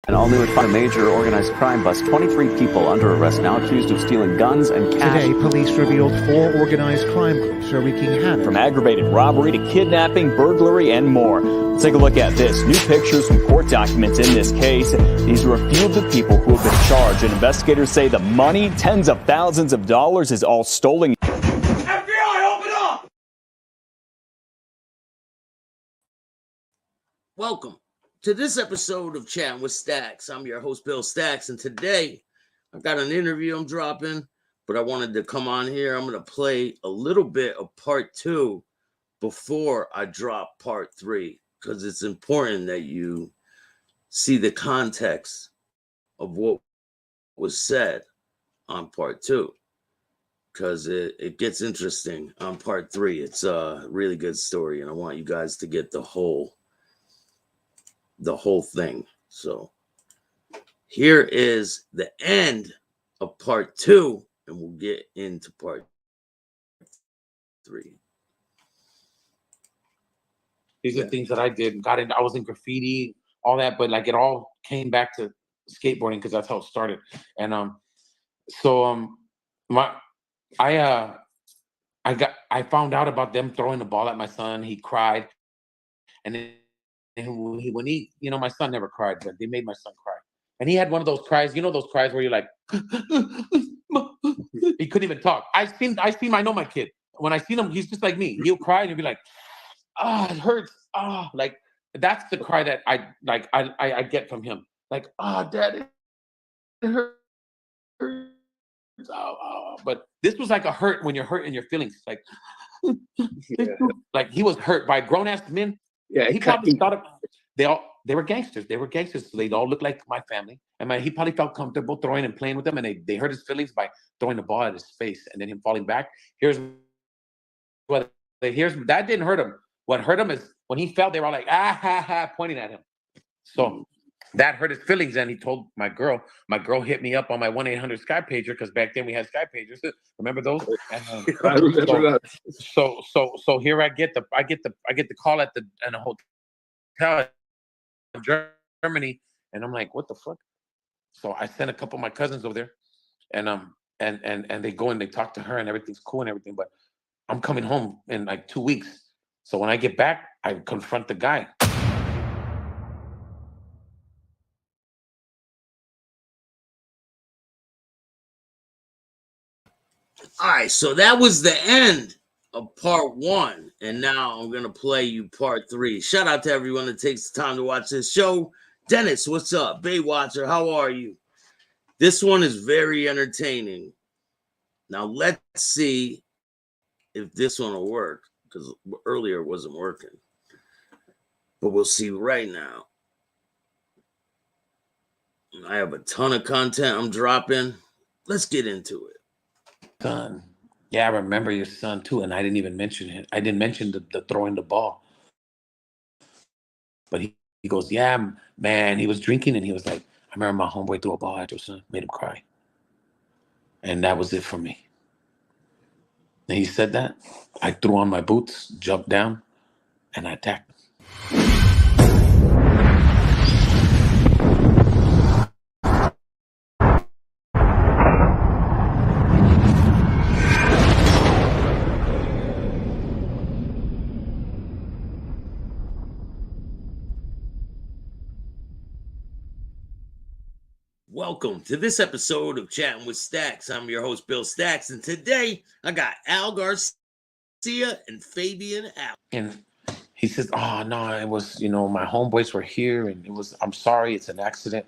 An all-new a major organized crime bust. 23 people under arrest now accused of stealing guns and cash. Today, police revealed 4 organized crime groups are wreaking havoc. From aggravated robbery to kidnapping, burglary, and more. Let's take a look at this. New pictures from court documents in this case. These are a few of the people who have been charged, and investigators say the money, tens of thousands of dollars, is all stolen. FBI, open up! Welcome to this episode of Chattin with Staxx. I'm your host, Bill Staxx, and today I've got an interview I'm dropping, but I wanted to come on here. I'm going to play a little bit of part 2 before I drop part 3, because it's important that you see the context of what was said on part 2, because it gets interesting on part 3. It's a really good story, and I want you guys to get the whole thing. So here is the end of part 2, and we'll get into part 3. These are things that I did. I was in graffiti, all that, but like it all came back to skateboarding because that's how it started. And I found out about them throwing the ball at my son. He cried, and then when he, my son never cried, but they made my son cry. And he had one of those cries, those cries where you're like, he couldn't even talk. I know my kid. When I seen him, he's just like me. He'll cry and he'll be like, it hurts. Like that's the cry that I get from him. Like, Dad, it hurts. But this was like a hurt when you're hurt in your feelings. Like, like he was hurt by grown ass men. Yeah, he probably thought they were gangsters. They were gangsters. So they all looked like my family. And he probably felt comfortable throwing and playing with them. And they hurt his feelings by throwing the ball at his face and then him falling back. That didn't hurt him. What hurt him is when he fell, they were all like, pointing at him. So that hurt his feelings. And he told my girl hit me up on my 1-800 Sky pager, because back then we had Sky pagers. Remember those? And, I remember that. So here I get the call in a hotel in Germany, and I'm like, what the fuck? So I sent a couple of my cousins over there, and they go and they talk to her, and everything's cool and everything. But I'm coming home in like 2 weeks. So when I get back, I confront the guy. All right, so that was the end of part 1, and now I'm going to play you part 3. Shout out to everyone that takes the time to watch this show. Dennis, what's up? Baywatcher, how are you? This one is very entertaining. Now, let's see if this one will work, because earlier it wasn't working. But we'll see right now. I have a ton of content I'm dropping. Let's get into it. Son. Yeah, I remember your son too, and I didn't even mention it. I didn't mention the throwing the ball. But he goes, yeah, man, he was drinking, and he was like, I remember my homeboy threw a ball at your son, made him cry. And that was it for me. And he said that. I threw on my boots, jumped down, and I attacked him. Welcome to this episode of Chattin with Staxx. I'm your host, Bill Staxx, and today I got Al Garcia and Fabian Al. And he says, oh, no, it was, my homeboys were here, and I'm sorry, it's an accident.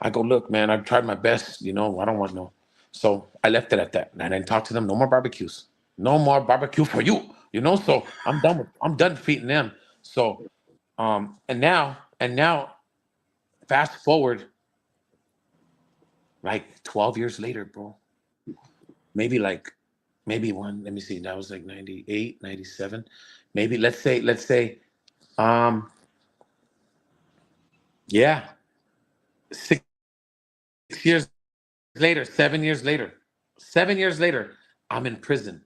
I go, look, man, I've tried my best, I don't want no. So I left it at that. And I didn't talk to them. No more barbecues. No more barbecue for you, So I'm done defeating them. So, and now, fast forward, like 12 years later, bro. Maybe one, let me see, that was like 98, 97. Maybe let's say, 6 years later, 7 years later, I'm in prison.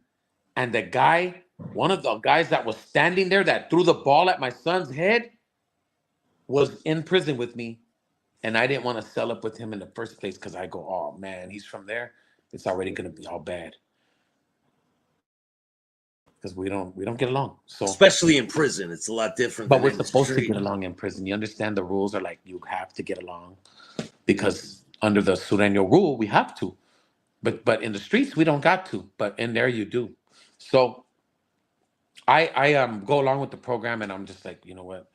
And the guy, one of the guys that was standing there that threw the ball at my son's head was in prison with me And I didn't want to sell up with him in the first place because I go, oh man, he's from there. It's already gonna be all bad because we don't get along. So especially in prison, it's a lot different. but Than we're in the supposed to street. get along in prison. You understand the rules are like you have to get along because under the Sureño rule we have to. But in the streets we don't got to. But in there you do. So I go along with the program and I'm just like, you know what?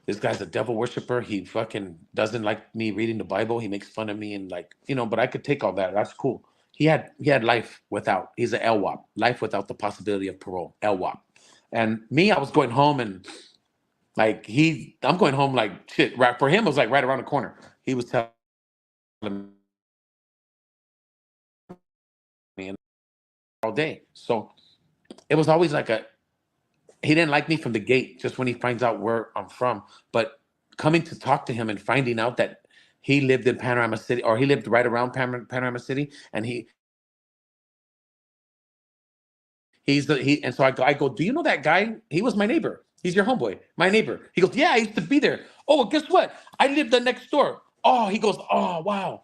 This guy's a devil worshiper. He fucking doesn't like me reading the Bible. He makes fun of me and like, you know, but I could take all that. That's cool. He had life without, he's an LWAP, life without the possibility of parole, LWAP. And me, I was going home and like I'm going home like shit. Right for him, it was like right around the corner. He was telling me all day. So it was always like he didn't like me from the gate, just when he finds out where I'm from. But coming to talk to him and finding out that he lived in Panorama City, or he lived right around Panorama City, and and so I go, do you know that guy? He was my neighbor. He's your homeboy, my neighbor. He goes, yeah, I used to be there. Oh, well, guess what? I lived next door. Oh, he goes, oh, wow.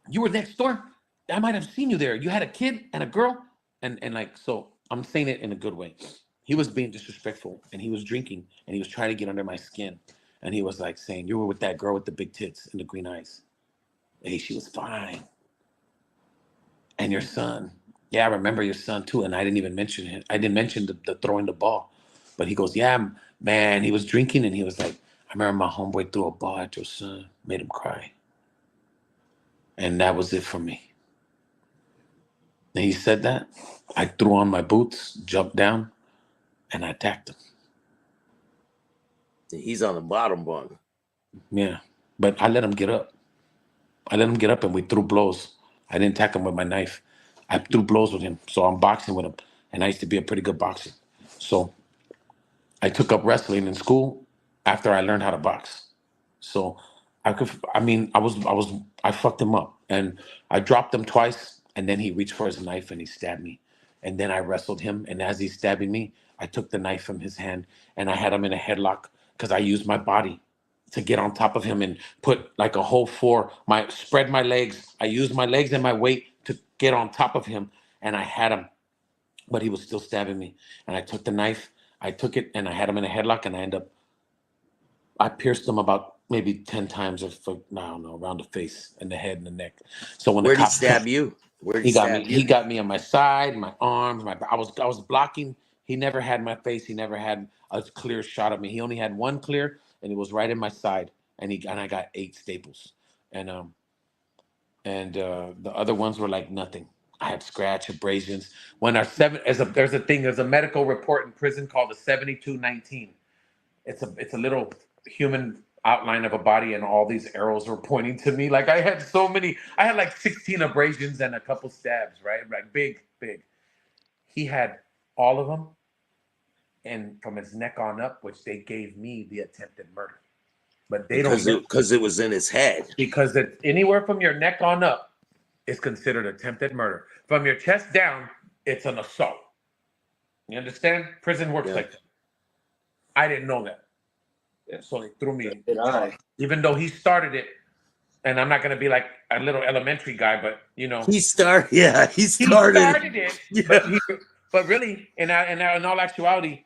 You were next door? I might have seen you there. You had a kid and a girl? And like, so I'm saying it in a good way. He was being disrespectful and he was drinking and he was trying to get under my skin. And he was like saying, you were with that girl with the big tits and the green eyes. Hey, she was fine. And your son. Yeah, I remember your son too. And I didn't even mention him. I didn't mention the throwing the ball. But he goes, yeah, man, he was drinking and he was like, I remember my homeboy threw a ball at your son, made him cry. And that was it for me. And he said that. I threw on my boots, jumped down, and I attacked him. He's on the bottom bunk. Yeah. But I let him get up. And we threw blows. I didn't attack him with my knife. I threw blows with him. So I'm boxing with him. And I used to be a pretty good boxer. So I took up wrestling in school after I learned how to box. So I fucked him up. And I dropped him twice. And then he reached for his knife and he stabbed me. And then I wrestled him. And as he's stabbing me, I took the knife from his hand and I had him in a headlock because I used my body to get on top of him and put like a whole spread my legs. I used my legs and my weight to get on top of him. And I had him, but he was still stabbing me. And I took the knife, I took it and I had him in a headlock and I pierced him about maybe 10 times around the face and the head and the neck. So when Where'd he stab you? He got me on my side, my arms, I was blocking. He never had my face. He never had a clear shot of me. He only had one clear, and it was right in my side. And I got 8 staples, and the other ones were like nothing. I had scratch abrasions. There's a medical report in prison called the 7219. It's a little human outline of a body, and all these arrows were pointing to me. Like I had like 16 abrasions and a couple stabs, right? Like big. He had all of them, and from his neck on up, which they gave me the attempted murder. But they because it was in his head. Because anywhere from your neck on up is considered attempted murder. From your chest down, it's an assault. You understand? Prison works like that. I didn't know that. So they threw me in. Even though he started it, and I'm not going to be like a little elementary guy, but you know. He started it. Yeah. But really, in all actuality,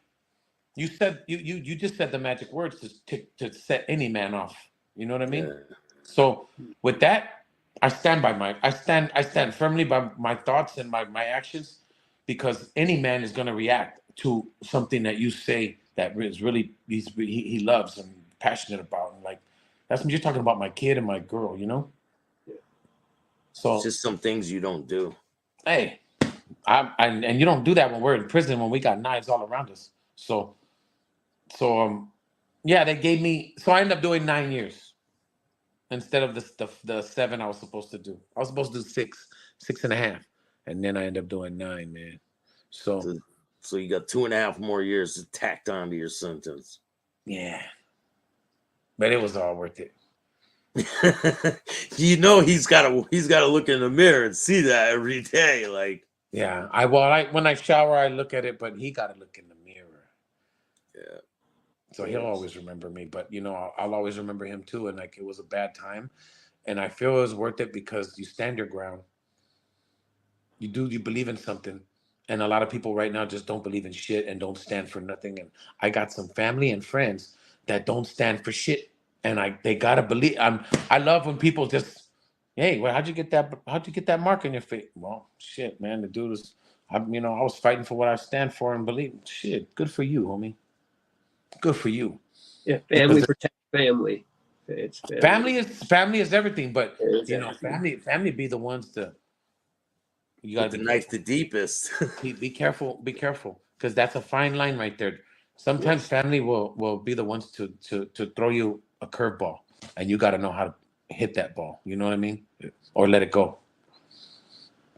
you just said the magic words to set any man off. You know what I mean? Yeah. So with that, I stand firmly by my thoughts and my actions, because any man is going to react to something that you say that is really he loves and passionate about, and like that's you're talking about my kid and my girl, you know. Yeah. So it's just some things you don't do. Hey, and you don't do that when we're in prison when we got knives all around us. So yeah, they gave me. So I ended up doing 9 years instead of the 7 I was supposed to do. I was supposed to do 6.5, and then I ended up doing 9, man. So you got 2.5 more years tacked onto your sentence. Yeah, but it was all worth it. You know, he's got to look in the mirror and see that every day. Like, yeah, when I shower, I look at it, but he got to look in the mirror. Yeah. So he'll always remember me. But you know, I'll always remember him too. And like, it was a bad time, and I feel it was worth it because you stand your ground. You believe in something. And a lot of people right now just don't believe in shit and don't stand for nothing. And I got some family and friends that don't stand for shit. And they gotta believe. I love when people just, hey, well, how'd you get that mark in your face? Well, shit, man, the dude was, I was fighting for what I stand for and believe. Shit, good for you, homie. Good for you. Yeah, family protect family. It's family is everything, but you know, family be the ones to. You gotta the knife the deepest. be careful, because that's a fine line right there. Sometimes family will be the ones to throw you a curveball, and you got to know how to hit that ball. You know what I mean? Or let it go.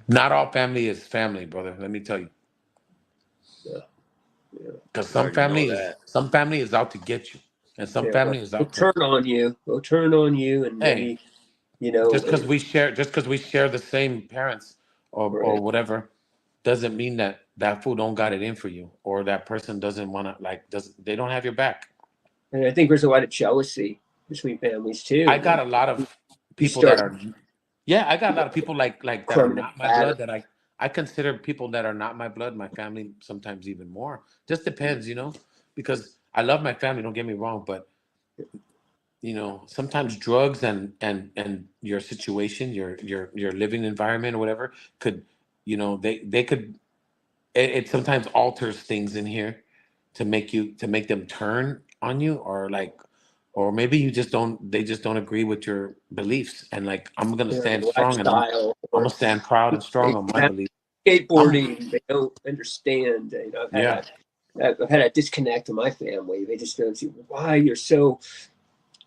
Not all family is family, brother. Let me tell you. Yeah. Because some family is out to get you, and some family is out to turn on you. They'll turn on you, and maybe, just because we share the same parents or whatever, doesn't mean that fool don't got it in for you, or that person doesn't want to they don't have your back. And I think there's a lot of jealousy between families too. I got a lot of people that are, I got a lot of people like that are not my blood, that I consider people that are not my blood, my family, sometimes even more. Just depends, because I love my family, don't get me wrong, but sometimes drugs and your situation, your living environment or whatever could, they could, it sometimes alters things in here to make them turn on you, or maybe they just don't agree with your beliefs. And like, I'm going to stand strong, and I'm going to stand proud and strong on my beliefs. Skateboarding, they don't understand. I've had a disconnect in my family. They just don't see why you're so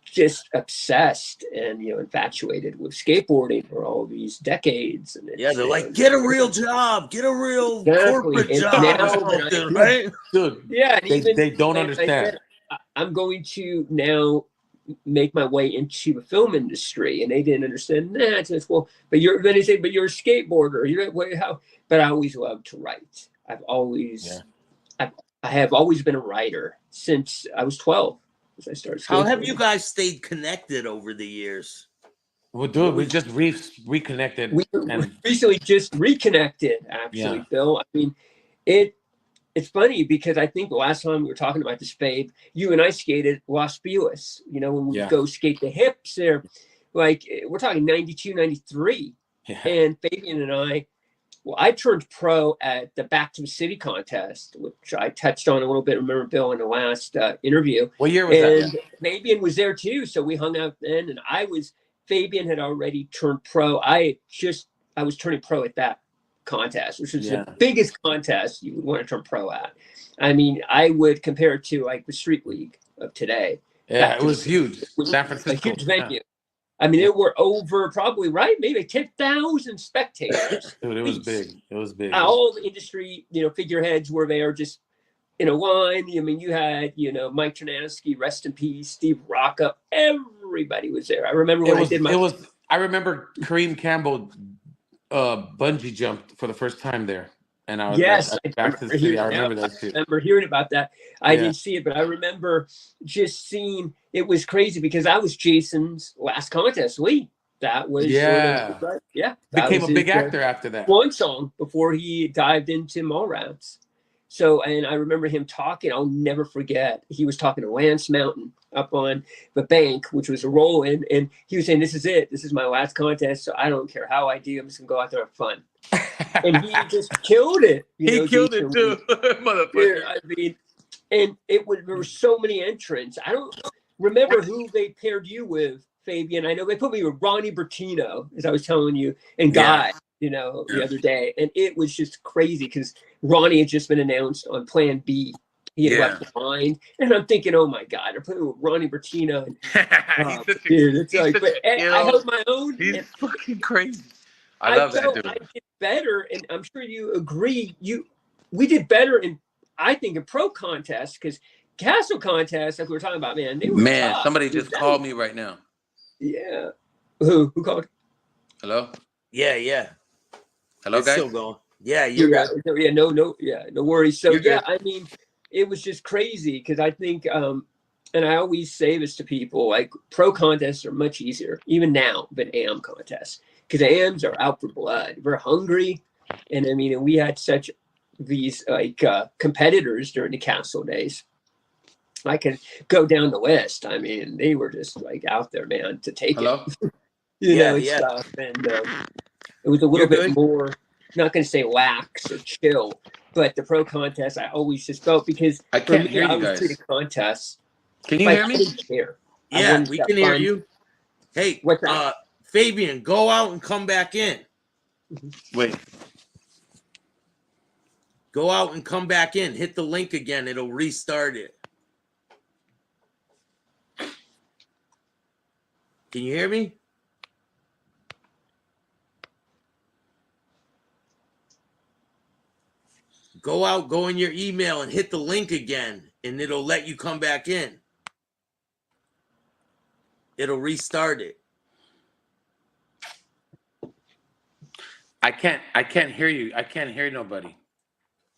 just obsessed and infatuated with skateboarding for all these decades. And they're like, get a real job, get a real corporate job or something, right? Dude, yeah, they don't understand. I'm going to now make my way into the film industry, and they didn't understand that. So well, but you're a skateboarder. But I always loved to write. I have always been a writer since I was 12. As I started skateboarding. How have you guys stayed connected over the years? Well, dude, we just reconnected. We recently just reconnected, actually, Bill. I mean, it's funny because I think the last time we were talking about this, Fabe, you and I skated Los Feliz, when we go skate the hips there, like we're talking 92, 93. Yeah. And Fabian and I turned pro at the Back to the City contest, which I touched on a little bit. Remember, Bill, in the last interview. What year was that? And Fabian was there too. So we hung out then, and Fabian had already turned pro. I was turning pro at that contest, which was the biggest contest you would want to turn pro at. I mean, I would compare it to like the Street League of today. Yeah, it was huge. San Francisco. A huge venue. I mean, there were over probably maybe 10,000 spectators. Dude, it was big. It was big. All the industry, figureheads were there just in a line. I mean, you had, Mike Ternansky, rest in peace, Steve Rocca. Everybody was there. I remember I remember Kareem Campbell bungee jumped for the first time there. And I was back to the city. I remember that shit. I remember hearing about that. I didn't see it, but I remember just seeing it was crazy because that was Jason's last contest. That was became a big actor after that. One song before he dived into Mallrats. So, and I remember him talking. I'll never forget. He was talking to Lance Mountain up on the bank, which was a roll-in, and he was saying, "This is it. This is my last contest. So I don't care how I do. I'm just gonna go out there and have fun." And he just killed it. He killed it too, motherfucker. I mean, and there were so many entrants. I don't remember who they paired you with, Fabian. I know they put me with Ronnie Bertino, as I was telling you, and Guy. The other day, and it was just crazy because Ronnie had just been announced on Plan B. He had left behind, and I'm thinking, oh my God, they're putting with Ronnie Bertino. Dude, it's like, but I held my own. He's fucking crazy. I love that dude. I did better, and I'm sure you agree. We did better I think in pro contests because castle contests, like we were talking about, man. They were tough. Somebody just called me right now. Yeah. Who called? Hello. Yeah. Hello, guys. Still going. Yeah, you're right. No worries. So I mean, it was just crazy because I think and I always say this to people, like pro contests are much easier, even now, than AM contests, because AMs are out for blood. We're hungry. And I mean, and we had such these like competitors during the Castle days. I can go down the list. I mean, they were just like out there, man, to take it. you know, and stuff. And it was a little bit more, not going to say lax or chill, but the pro contest, I always just felt, because I can't hear you guys. Treating contests. Can you hear me? Yeah, we can hear you. Hey, Fabian, go out and come back in. Wait. Go out and come back in. Hit the link again. It'll restart it. Can you hear me? Go out, go in your email and hit the link again, and it'll let you come back in. It'll restart it. I can't hear you. I can't hear nobody.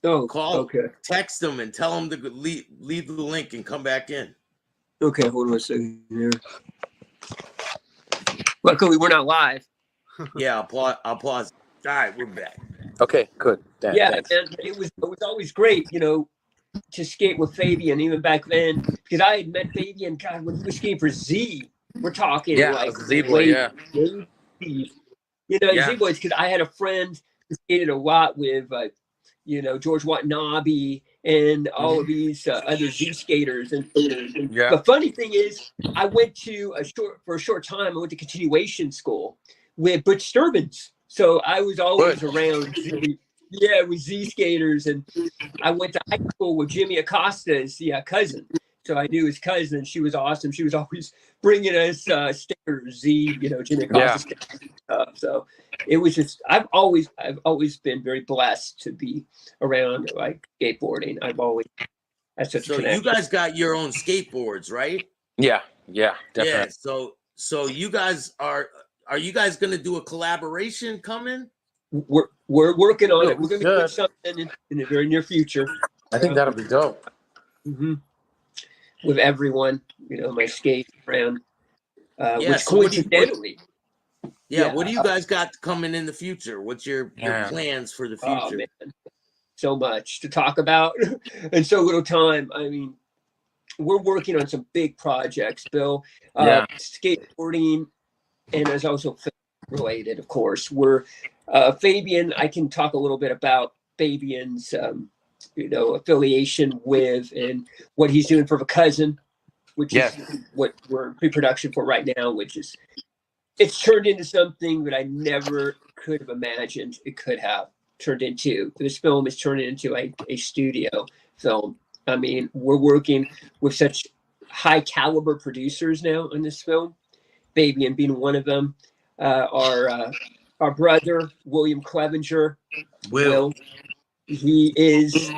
Oh, Text them and tell them to leave the link and come back in. Okay, hold on a second here. Luckily, we're not live. Yeah, I'll pause. All right, we're back. Okay, good. Thanks. And it was always great, you know, to skate with Fabian, even back then, because I had met Fabian, God, when he was skating for Z. We're talking like Z-Boy, You know, Z-Boys, because I had a friend who skated a lot with, you know, George Watanabe and all of these other Z skaters. And the funny thing is, I went for a short time, I went to continuation school with Butch Sturbins. So I was always around with Z skaters. And I went to high school with Jimmy Acosta's cousin. So I knew his cousin. She was awesome. She was always bringing us stickers, Z, you know, Jimmy Acosta stickers and stuff. So it was just, I've always been very blessed to be around like skateboarding. I've always had such a connection. You guys got your own skateboards, right? Yeah, definitely. Yeah. So you guys are you guys going to do a collaboration coming? We're working on it. We're going to do something in the very near future. I think that'll be dope. Mm-hmm. With everyone, you know, my skate friend, which so coincidentally. What do you guys got coming in the future? What's your plans for the future? Oh, man. So much to talk about and so little time. I mean, we're working on some big projects, Bill. Skateboarding, and as also related, of course. We're Fabian. I can talk a little bit about Fabian's you know, affiliation with and what he's doing for a cousin, which is what we're in pre-production for right now, which is, it's turned into something that I never could have imagined it could have turned into. This film is turned into a studio film. I mean, we're working with such high caliber producers now in this film, Fabian being one of them. Our brother, William Clevenger, Will. He is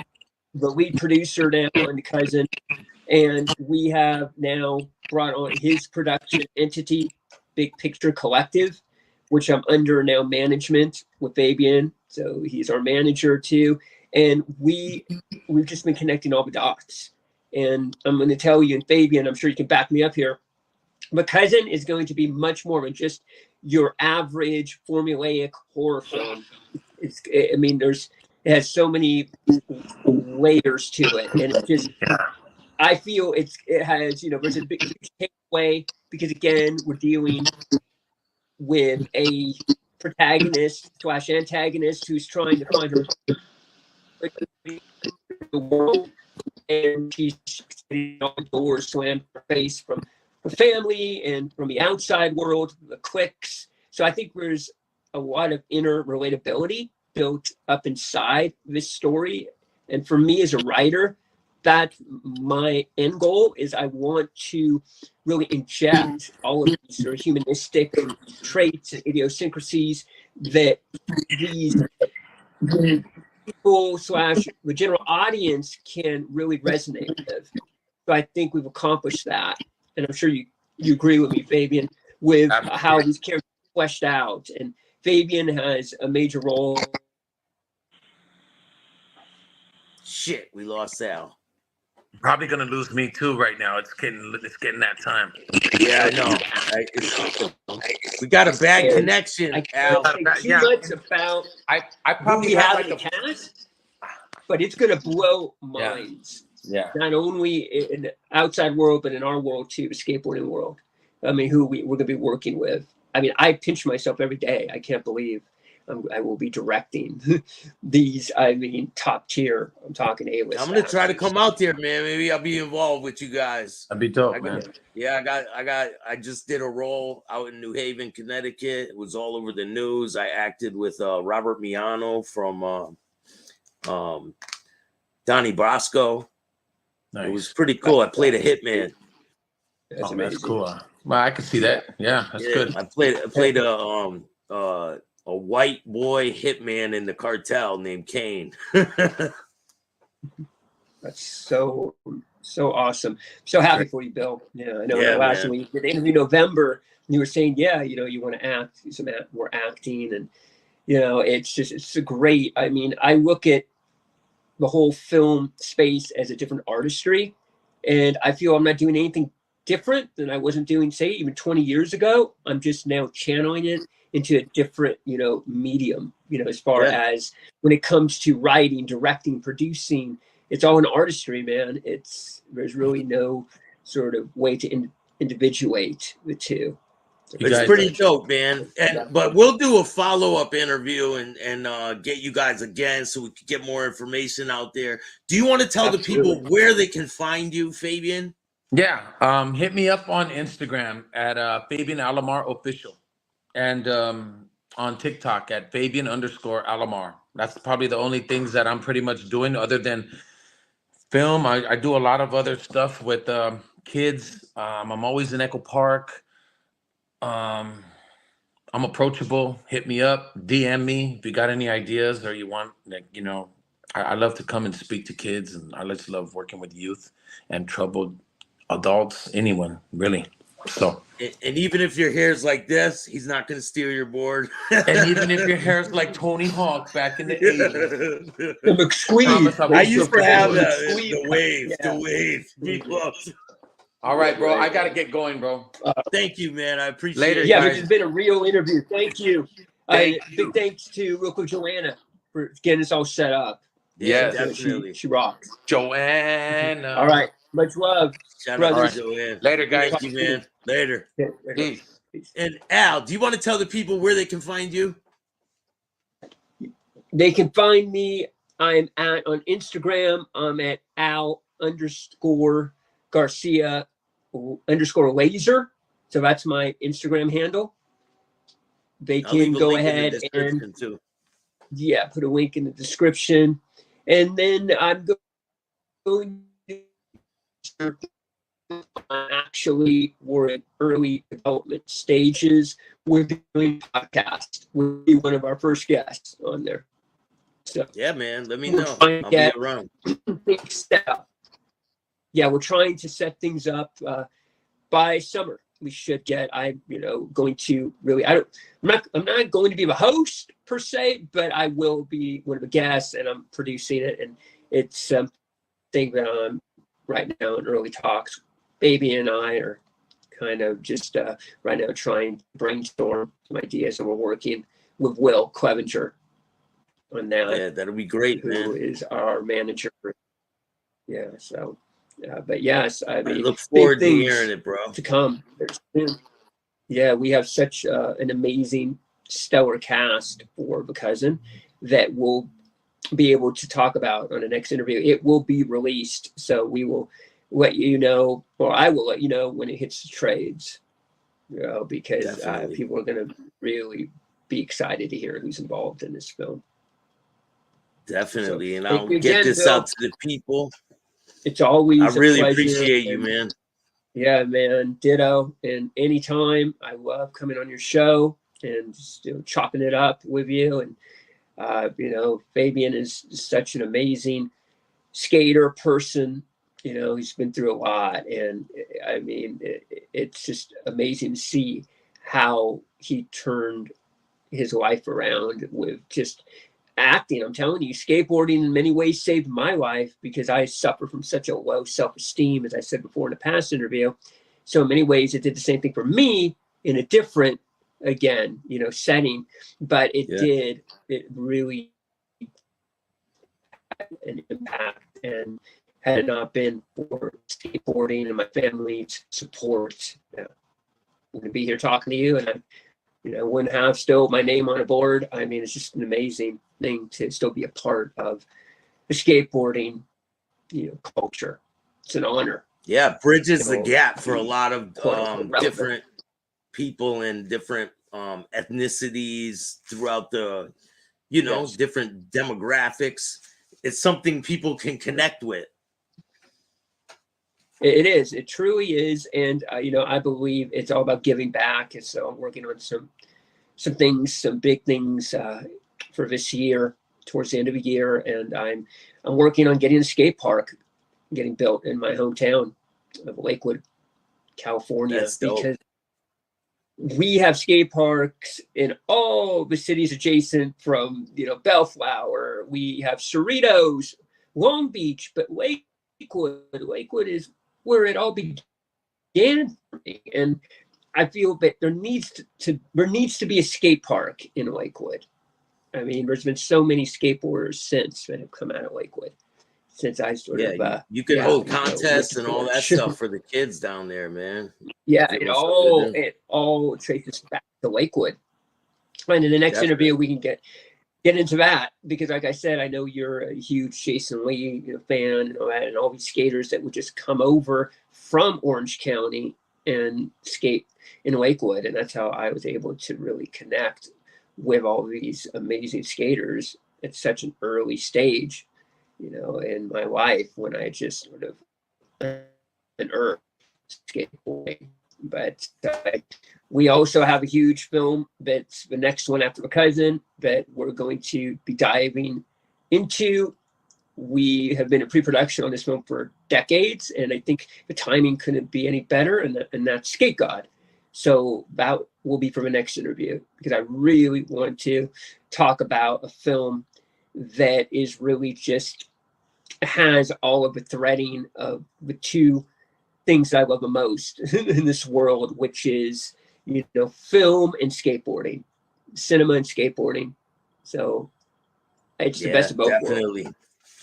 the lead producer now on The Cousin, and we have now brought on his production entity, Big Picture Collective, which I'm under now management with Fabian. So he's our manager too, and we've just been connecting all the dots. And I'm going to tell you, and Fabian, I'm sure you can back me up here, The Cousin is going to be much more than just your average formulaic horror film. I mean, it has so many layers to it, and it just, I feel it has, you know, there's a big takeaway, because again, we're dealing with a protagonist / antagonist who's trying to find her the world, and she's getting all the doors slammed in her face from her family and from the outside world, the cliques. So I think there's a lot of inner relatability built up inside this story. And for me as a writer, that's my end goal, is I want to really inject all of these sort of humanistic traits and idiosyncrasies that these people / the general audience can really resonate with. So I think we've accomplished that. And I'm sure you agree with me, Fabian, with how these characters are fleshed out. And Fabian has a major role. Shit, we lost Sal. Probably gonna lose me too right now. It's getting that time. Yeah, I know. We got a bad And connection, I Al. can't say too much about I who probably we have have like in the cast, but it's going to blow minds. Yeah. Not only in the outside world, but in our world too, the skateboarding world. I mean, who we're going to be working with. I mean, I pinch myself every day. I can't believe I will be directing these. I mean, top tier. I'm talking A-list. I'm gonna try to come out there, man. Maybe I'll be involved with you guys. That'd be dope, man. Yeah, I just did a role out in New Haven, Connecticut. It was all over the news. I acted with Robert Miano from Donnie Brasco. Nice. It was pretty cool. I played a hitman. That's cool. Well, I can see that. Yeah, that's good. I played a white boy hitman in the cartel named Kane. That's so awesome. So happy for you, Bill. Yeah, I know. Yeah, last man. week, the interview November, you were saying, yeah, you want to act, more acting, and it's a great. I mean, I look at the whole film space as a different artistry, and I feel I'm not doing anything different than I wasn't doing, say, even 20 years ago. I'm just now channeling it into a different, medium. As far as when it comes to writing, directing, producing. It's all an artistry, man. There's really no sort of way to individuate the two. It's pretty dope, man. But we'll do a follow-up interview and get you guys again so we can get more information out there. Do you want to tell the people where they can find you, Fabian? Yeah. Hit me up on Instagram at Fabian Alomar Official, and on TikTok at Fabian_Alomar. That's probably the only things that I'm pretty much doing other than film. I do a lot of other stuff with kids. I'm always in Echo Park. I'm approachable. Hit me up, DM me if you got any ideas or you want, I love to come and speak to kids, and I just love working with youth and troubled adults, anyone really. So, and even if your hair's like this, he's not going to steal your board. And even if your hair's like Tony Hawk back in the 80s. The McSqueeze. I used to have the wave. The wave. B-plus. All right, bro. I got to get going, bro. Thank you, man. I appreciate it. Yeah, it's been a real interview. Thank you. Big thanks to real quick Joanna for getting us all set up. Yeah, definitely. She rocks. Joanna. All right. Much love. Shout out to Joanna. Later, guys. Thank you, man. Later. Peace. And Al, do you want to tell the people where they can find you? They can find me. I'm on Instagram. I'm at Al_Garcia_laser. So that's my Instagram handle. They can go ahead and too. Yeah, put a link in the description. And then I'm going to actually we're in early development stages. We're doing a podcast. We'll be one of our first guests on there. So yeah, man, let me know. I'll be around. Big step. Yeah, we're trying to set things up by summer. We should get. Going to really. I'm not going to be the host per se, but I will be one of the guests, and I'm producing it, and it's something that I'm right now in early talks. Baby and I are kind of just right now trying to brainstorm some ideas, and we're working with Will Clevenger on that. Yeah, that'll be great, man. Who is our manager? Yeah. So, but yes, I mean, I look forward to hearing it, bro. To come. Yeah, we have such an amazing, stellar cast for The Cousin that we'll be able to talk about on the next interview. It will be released, so we will let you know, or I will let you know when it hits the trades. Because people are going to really be excited to hear who's involved in this film. Definitely, and I'll get this out to the people. It's always I really a pleasure. appreciate you, man. Yeah, man. Ditto. And anytime, I love coming on your show and just, chopping it up with you. And Fabian is such an amazing skater person. He's been through a lot, and I mean, it's just amazing to see how he turned his life around with just acting. I'm telling you, skateboarding in many ways saved my life because I suffer from such a low self-esteem, as I said before in a past interview. So in many ways, it did the same thing for me in a different, again, you know, setting, but it did, it really had an impact. And had it not been for skateboarding and my family's support, you know, I'm going to be here talking to you, and I, you know, wouldn't have still my name on a board. I mean, it's just an amazing thing to still be a part of the skateboarding, you know, culture. It's an honor. Yeah, bridges You know, the gap for a lot of relevant. different people and different ethnicities throughout the, you know, different demographics. It's something people can connect with. It is. It truly is. And, you know, I believe it's all about giving back. And so I'm working on some things, some big things for this year, towards the end of the year. And I'm working on getting a skate park getting built in my hometown of Lakewood, California. That's dope. Because we have skate parks in all the cities adjacent from, you know, Bellflower. We have Cerritos, Long Beach, but Lakewood is where it all began for me. And I feel that there needs to be a skate park in Lakewood. I mean, there's been so many skateboarders since that have come out of Lakewood. Since I sort of you can hold contests and all that stuff for the kids down there, man. Yeah, it all traces back to Lakewood. And in the next interview, we can get into that, because like I said, I know you're a huge Jason Lee, you know, fan and all that, and all these skaters that would just come over from Orange County and skate in Lakewood. And that's how I was able to really connect with all these amazing skaters at such an early stage, you know, in my life, when I just sort of unearthed skateboarding. But we also have a huge film that's the next one after My Cousin that we're going to be diving into. We have been in pre-production on this film for decades, and I think the timing couldn't be any better, and that's Skate God. So that will be for the next interview, because I really want to talk about a film that is really just has all of the threading of the two things I love the most in this world, which is, you know, film and skateboarding, cinema and skateboarding. So it's the best of both definitely worlds.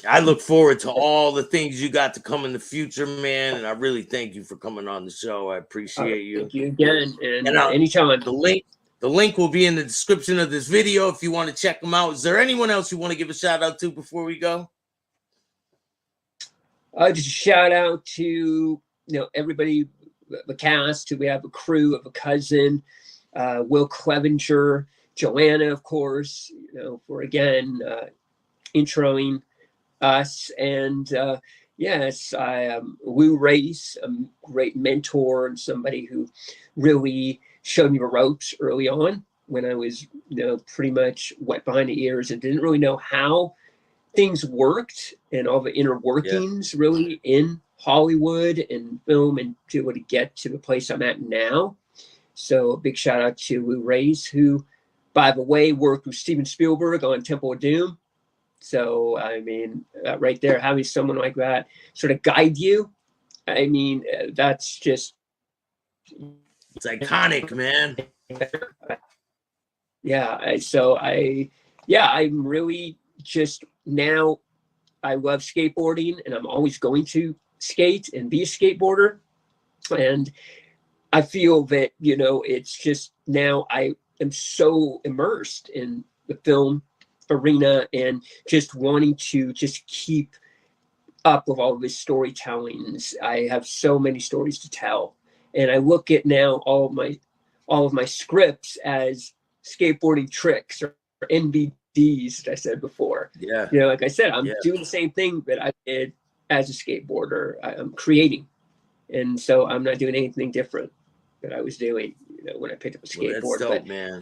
I look forward to all the things you got to come in the future, man. And I really thank you for coming on the show. I appreciate you. Thank you again. And anytime. The link will be in the description of this video if you want to check them out. Is there anyone else you want to give a shout out to before we go? Just a shout out to, you know, everybody, the cast. We have a crew of A Cousin, Will Clevenger, Joanna, of course, you know, for again introing us. And yes, Lou Race, a great mentor and somebody who really showed me the ropes early on when I was, you know, pretty much wet behind the ears and didn't really know how things worked and all the inner workings really in Hollywood and film, and to be able to get to the place I'm at now. So a big shout out to Lou Race, who, by the way, worked with Steven Spielberg on Temple of Doom. So, I mean, right there, having someone like that sort of guide you, I mean, that's just... It's iconic, man. Yeah, so I'm really just now, I love skateboarding, and I'm always going to skate and be a skateboarder. And I feel that, you know, it's just now I am so immersed in the film arena and just wanting to just keep up with all of his storytellings. I have so many stories to tell, and I look at now all of my scripts as skateboarding tricks or NBDs, as I said before. Yeah, you know, like I said, I'm doing the same thing that I did as a skateboarder. I'm creating, and so I'm not doing anything different that I was doing, you know, when I picked up a skateboard. Well, that's dope, but man.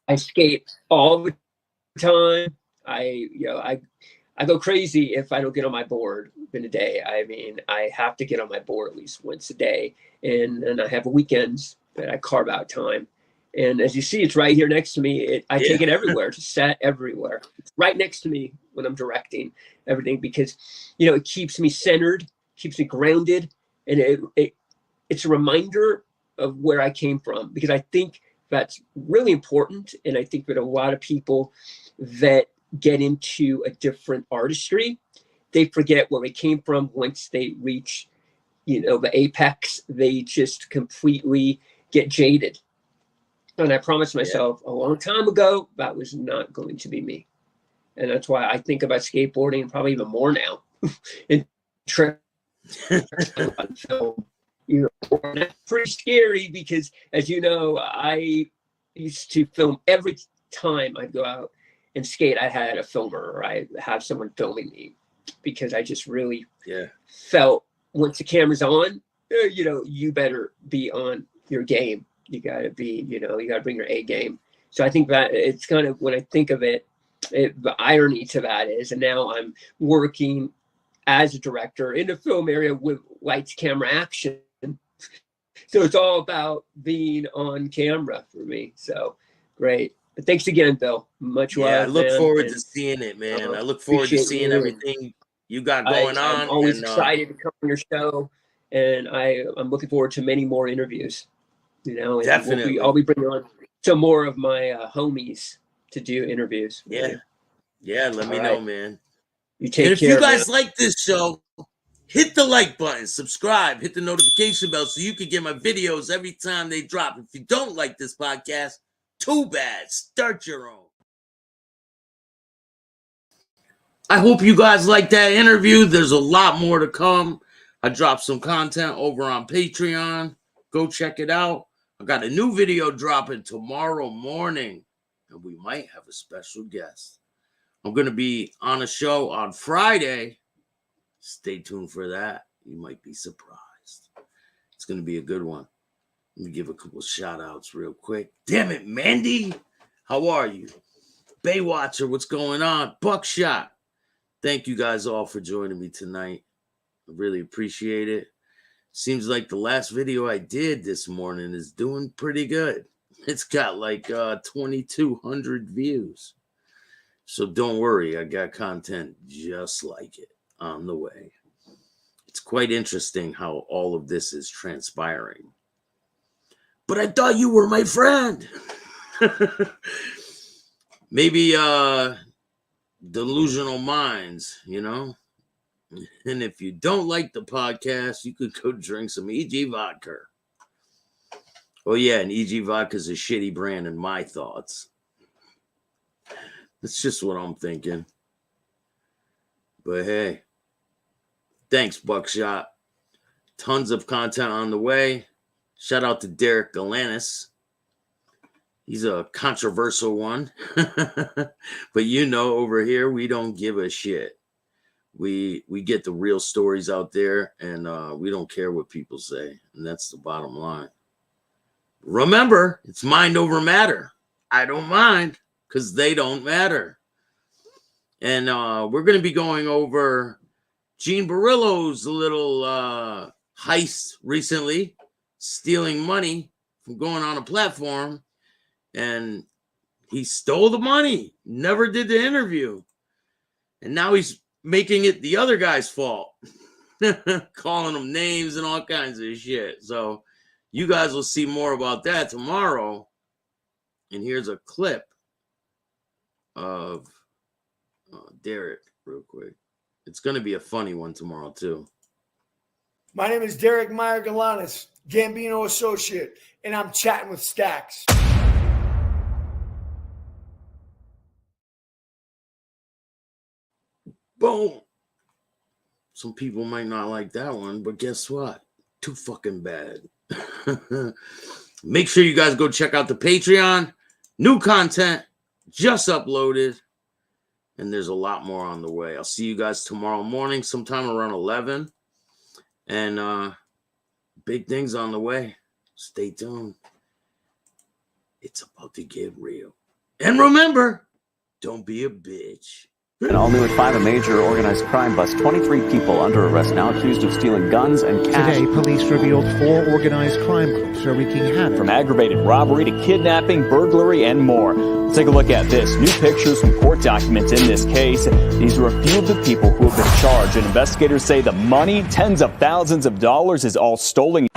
I skate all the time. I go crazy if I don't get on my board in a day. I mean, I have to get on my board at least once a day, and I have weekends that I carve out time. And as you see, it's right here next to me. I take it everywhere, to set everywhere. It's right next to me when I'm directing everything, because, you know, it keeps me centered, keeps me grounded. And it's a reminder of where I came from, because I think that's really important. And I think that a lot of people that get into a different artistry, they forget where they came from. Once they reach, you know, the apex, they just completely get jaded. And I promised myself a long time ago that was not going to be me. And that's why I think about skateboarding, and probably even more now. And film, you know, that's pretty scary, because, as you know, I used to film every time I'd go out and skate. I had a filmer, or I have someone filming me, because I just really felt, once the camera's on, you know, you better be on your game. You got to be, you know, you got to bring your A game. So I think that it's kind of, when I think of it, the irony to that is, and now I'm working as a director in the film area with lights, camera, action. So it's all about being on camera for me. So great. But thanks again, Bill. Much love. I look man, forward and, to seeing it, man. I look forward to seeing everything you got going on. I'm always excited to come on your show, and I'm looking forward to many more interviews. You know, and definitely. I'll be bringing on some more of my homies to do interviews. Yeah, let me know, man. You take care. If care, you guys man. like this show, hit the like button, subscribe, hit the notification bell so you can get my videos every time they drop. If you don't like this podcast, too bad. Start your own. I hope you guys like that interview. There's a lot more to come. I dropped some content over on Patreon. Go check it out. I got a new video dropping tomorrow morning, and we might have a special guest. I'm going to be on a show on Friday. Stay tuned for that. You might be surprised. It's going to be a good one. Let me give a couple shout outs real quick. Damn it, Mandy. How are you? Baywatcher, what's going on? Buckshot. Thank you guys all for joining me tonight. I really appreciate it. Seems like the last video I did this morning is doing pretty good. It's got like 2,200 views. So don't worry, I got content just like it on the way. It's quite interesting how all of this is transpiring. But I thought you were my friend. Maybe delusional minds, you know? And if you don't like the podcast, you could go drink some EG vodka. Oh, yeah, and EG vodka is a shitty brand in my thoughts. That's just what I'm thinking. But hey, thanks, Buckshot. Tons of content on the way. Shout out to Derek Galanis. He's a controversial one. But you know, over here, we don't give a shit. We get the real stories out there, and we don't care what people say. And that's the bottom line. Remember, it's mind over matter. I don't mind, because they don't matter. And we're going to be going over Gene Barillo's little heist recently, stealing money from going on a platform. And he stole the money, never did the interview. And now he's making it the other guy's fault, calling them names and all kinds of shit. So you guys will see more about that tomorrow. And here's a clip of Derek real quick. It's going to be a funny one tomorrow too. My name is Derek Meyer Galanis, Gambino associate, and I'm chatting with Staxx. Boom. Some people might not like that one, but guess what? Too fucking bad. Make sure you guys go check out the Patreon. New content just uploaded. And there's a lot more on the way. I'll see you guys tomorrow morning, sometime around 11. And big things on the way. Stay tuned. It's about to get real. And remember, don't be a bitch. And all new at 5, a major organized crime bust. 23 people under arrest now accused of stealing guns and cash. Today, police revealed 4 organized crime groups are wreaking havoc. From aggravated robbery to kidnapping, burglary, and more. Let's take a look at this. New pictures from court documents in this case. These are a few of the people who have been charged, and investigators say the money, tens of thousands of dollars, is all stolen.